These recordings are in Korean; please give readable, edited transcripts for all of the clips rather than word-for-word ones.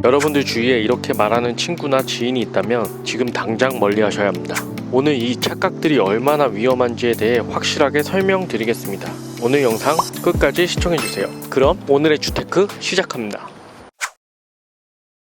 여러분들 주위에 이렇게 말하는 친구나 지인이 있다면 지금 당장 멀리 하셔야 합니다. 오늘 이 착각들이 얼마나 위험한지에 대해 확실하게 설명드리겠습니다. 오늘 영상 끝까지 시청해주세요. 그럼 오늘의 주테크 시작합니다.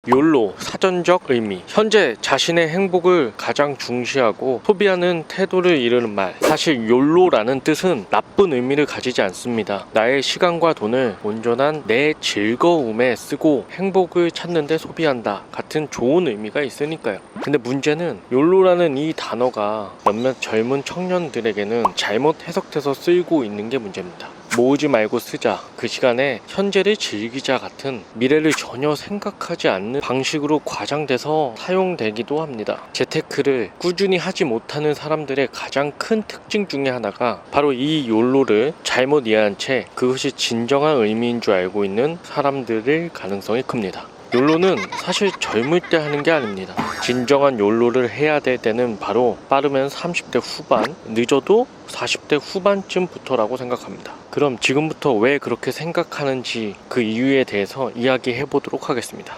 욜로, 사전적 의미. 현재 자신의 행복을 가장 중시하고 소비하는 태도를 이르는 말. 사실 욜로라는 뜻은 나쁜 의미를 가지지 않습니다. 나의 시간과 돈을 온전한 내 즐거움에 쓰고 행복을 찾는 데 소비한다 같은 좋은 의미가 있으니까요. 근데 문제는 욜로라는 이 단어가 몇몇 젊은 청년들에게는 잘못 해석돼서 쓰이고 있는 게 문제입니다. 모으지 말고 쓰자, 그 시간에 현재를 즐기자 같은 미래를 전혀 생각하지 않는 방식으로 과장돼서 사용되기도 합니다. 재테크를 꾸준히 하지 못하는 사람들의 가장 큰 특징 중에 하나가 바로 이 욜로를 잘못 이해한 채 그것이 진정한 의미인 줄 알고 있는 사람들일 가능성이 큽니다. 욜로는 사실 젊을 때 하는 게 아닙니다. 진정한 욜로를 해야 될 때는 바로 빠르면 30대 후반, 늦어도 40대 후반쯤부터라고 생각합니다. 그럼 지금부터 왜 그렇게 생각하는지 그 이유에 대해서 이야기해 보도록 하겠습니다.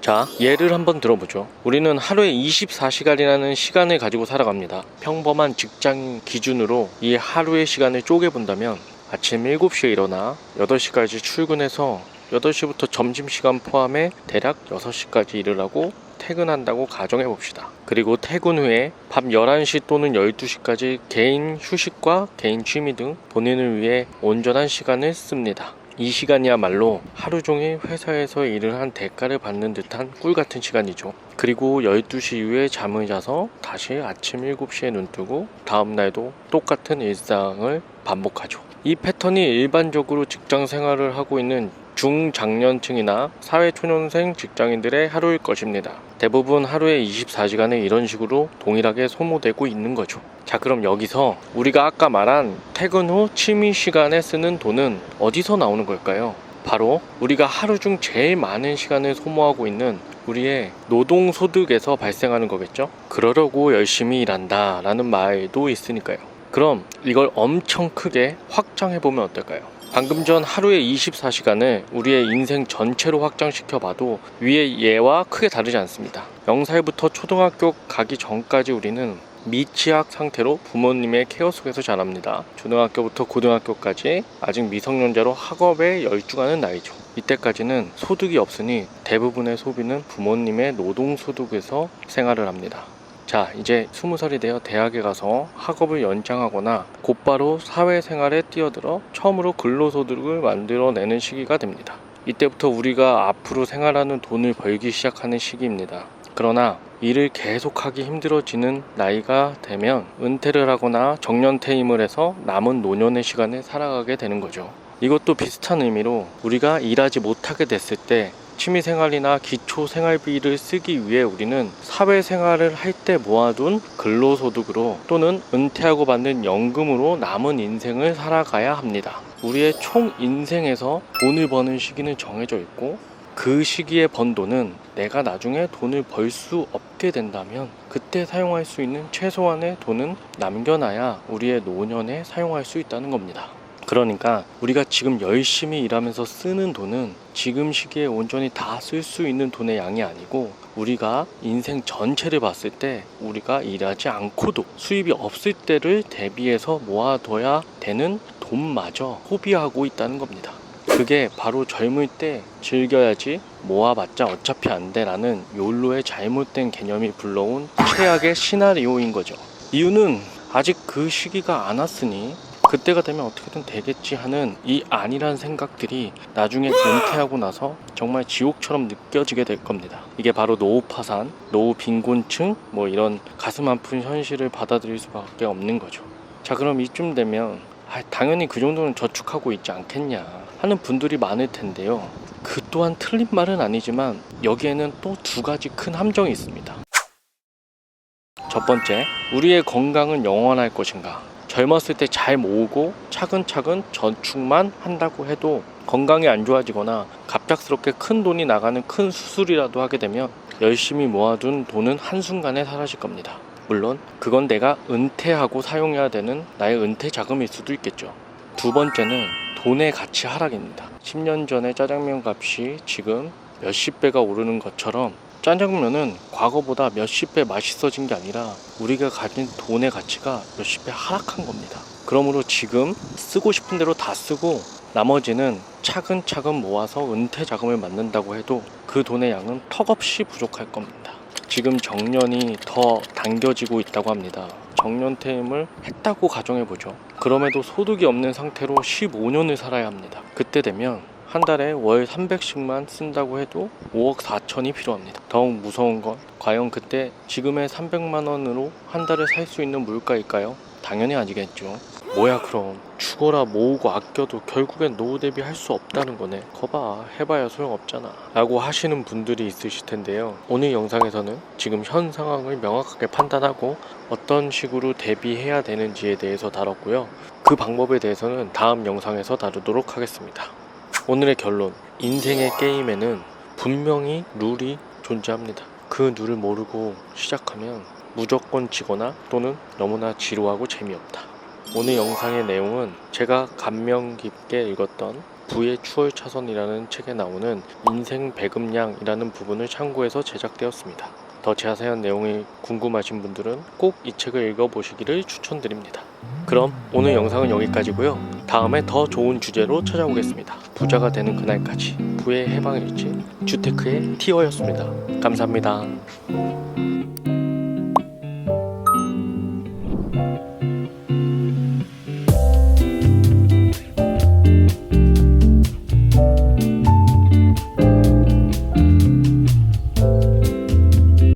자, 예를 한번 들어보죠. 우리는 하루에 24시간이라는 시간을 가지고 살아갑니다. 평범한 직장 기준으로 이 하루의 시간을 쪼개본다면 아침 7시에 일어나 8시까지 출근해서 8시부터 점심시간 포함해 대략 6시까지 일을 하고 퇴근한다고 가정해 봅시다. 그리고 퇴근 후에 밤 11시 또는 12시까지 개인 휴식과 개인 취미 등 본인을 위해 온전한 시간을 씁니다. 이 시간이야말로 하루 종일 회사에서 일을 한 대가를 받는 듯한 꿀같은 시간이죠. 그리고 12시 이후에 잠을 자서 다시 아침 7시에 눈 뜨고 다음날도 똑같은 일상을 반복하죠. 이 패턴이 일반적으로 직장 생활을 하고 있는 중장년층이나 사회초년생 직장인들의 하루일 것입니다. 대부분 하루에 24시간을 이런 식으로 동일하게 소모되고 있는 거죠. 자, 그럼 여기서 우리가 아까 말한 퇴근 후 취미 시간에 쓰는 돈은 어디서 나오는 걸까요? 바로 우리가 하루 중 제일 많은 시간을 소모하고 있는 우리의 노동소득에서 발생하는 거겠죠? 그러려고 열심히 일한다 라는 말도 있으니까요. 그럼 이걸 엄청 크게 확장해보면 어떨까요? 방금 전 하루의 24시간을 우리의 인생 전체로 확장시켜 봐도 위의 예와 크게 다르지 않습니다. 0살부터 초등학교 가기 전까지 우리는 미취학 상태로 부모님의 케어 속에서 자랍니다. 초등학교부터 고등학교까지 아직 미성년자로 학업에 열중하는 나이죠. 이때까지는 소득이 없으니 대부분의 소비는 부모님의 노동소득에서 생활을 합니다. 자, 이제 20살이 되어 대학에 가서 학업을 연장하거나 곧바로 사회생활에 뛰어들어 처음으로 근로소득을 만들어내는 시기가 됩니다. 이때부터 우리가 앞으로 생활하는 돈을 벌기 시작하는 시기입니다. 그러나 일을 계속하기 힘들어지는 나이가 되면 은퇴를 하거나 정년퇴임을 해서 남은 노년의 시간을 살아가게 되는 거죠. 이것도 비슷한 의미로 우리가 일하지 못하게 됐을 때 취미생활이나 기초생활비를 쓰기 위해 우리는 사회생활을 할 때 모아둔 근로소득으로 또는 은퇴하고 받는 연금으로 남은 인생을 살아가야 합니다. 우리의 총 인생에서 돈을 버는 시기는 정해져 있고 그 시기에 번 돈은 내가 나중에 돈을 벌 수 없게 된다면 그때 사용할 수 있는 최소한의 돈은 남겨놔야 우리의 노년에 사용할 수 있다는 겁니다. 그러니까 우리가 지금 열심히 일하면서 쓰는 돈은 지금 시기에 온전히 다 쓸 수 있는 돈의 양이 아니고 우리가 인생 전체를 봤을 때 우리가 일하지 않고도 수입이 없을 때를 대비해서 모아둬야 되는 돈마저 소비하고 있다는 겁니다. 그게 바로 젊을 때 즐겨야지 모아봤자 어차피 안 돼 라는 욜로의 잘못된 개념이 불러온 최악의 시나리오인 거죠. 이유는 아직 그 시기가 안 왔으니 그때가 되면 어떻게든 되겠지 하는 이 아니란 생각들이 나중에 은퇴하고 나서 정말 지옥처럼 느껴지게 될 겁니다. 이게 바로 노후 파산, 노후 빈곤층 이런 가슴 아픈 현실을 받아들일 수밖에 없는 거죠. 자, 그럼 이쯤 되면 당연히 그 정도는 저축하고 있지 않겠냐 하는 분들이 많을 텐데요. 그 또한 틀린 말은 아니지만 여기에는 또 두 가지 큰 함정이 있습니다. 첫 번째, 우리의 건강은 영원할 것인가? 젊었을 때 잘 모으고 차근차근 저축만 한다고 해도 건강이 안 좋아지거나 갑작스럽게 큰 돈이 나가는 큰 수술이라도 하게 되면 열심히 모아둔 돈은 한순간에 사라질 겁니다. 물론 그건 내가 은퇴하고 사용해야 되는 나의 은퇴 자금일 수도 있겠죠. 두 번째는 돈의 가치 하락입니다. 10년 전에 짜장면 값이 지금 몇십 배가 오르는 것처럼 짜장면은 과거보다 몇십 배 맛있어진 게 아니라 우리가 가진 돈의 가치가 몇십 배 하락한 겁니다. 그러므로 지금 쓰고 싶은 대로 다 쓰고 나머지는 차근차근 모아서 은퇴 자금을 만든다고 해도 그 돈의 양은 턱없이 부족할 겁니다. 지금 정년이 더 당겨지고 있다고 합니다. 정년퇴임을 했다고 가정해보죠. 그럼에도 소득이 없는 상태로 15년을 살아야 합니다. 그때 되면 한 달에 월 300씩만 쓴다고 해도 5억 4천이 필요합니다. 더욱 무서운 건 과연 그때 지금의 300만 원으로 한 달에 살 수 있는 물가일까요? 당연히 아니겠죠. 뭐야 그럼 죽어라 모으고 아껴도 결국엔 노후 대비할 수 없다는 거네. 거봐 해봐야 소용없잖아 라고 하시는 분들이 있으실 텐데요. 오늘 영상에서는 지금 현 상황을 명확하게 판단하고 어떤 식으로 대비해야 되는지에 대해서 다뤘고요. 그 방법에 대해서는 다음 영상에서 다루도록 하겠습니다. 오늘의 결론, 인생의 게임에는 분명히 룰이 존재합니다. 그 룰을 모르고 시작하면 무조건 지거나 또는 너무나 지루하고 재미없다. 오늘 영상의 내용은 제가 감명 깊게 읽었던 부의 추월차선이라는 책에 나오는 인생 배급량이라는 부분을 참고해서 제작되었습니다. 더 자세한 내용이 궁금하신 분들은 꼭 이 책을 읽어보시기를 추천드립니다. 그럼 오늘 영상은 여기까지고요. 다음에 더 좋은 주제로 찾아오겠습니다. 부자가 되는 그날까지 부의 해방일지 주테크의 티어였습니다. 감사합니다.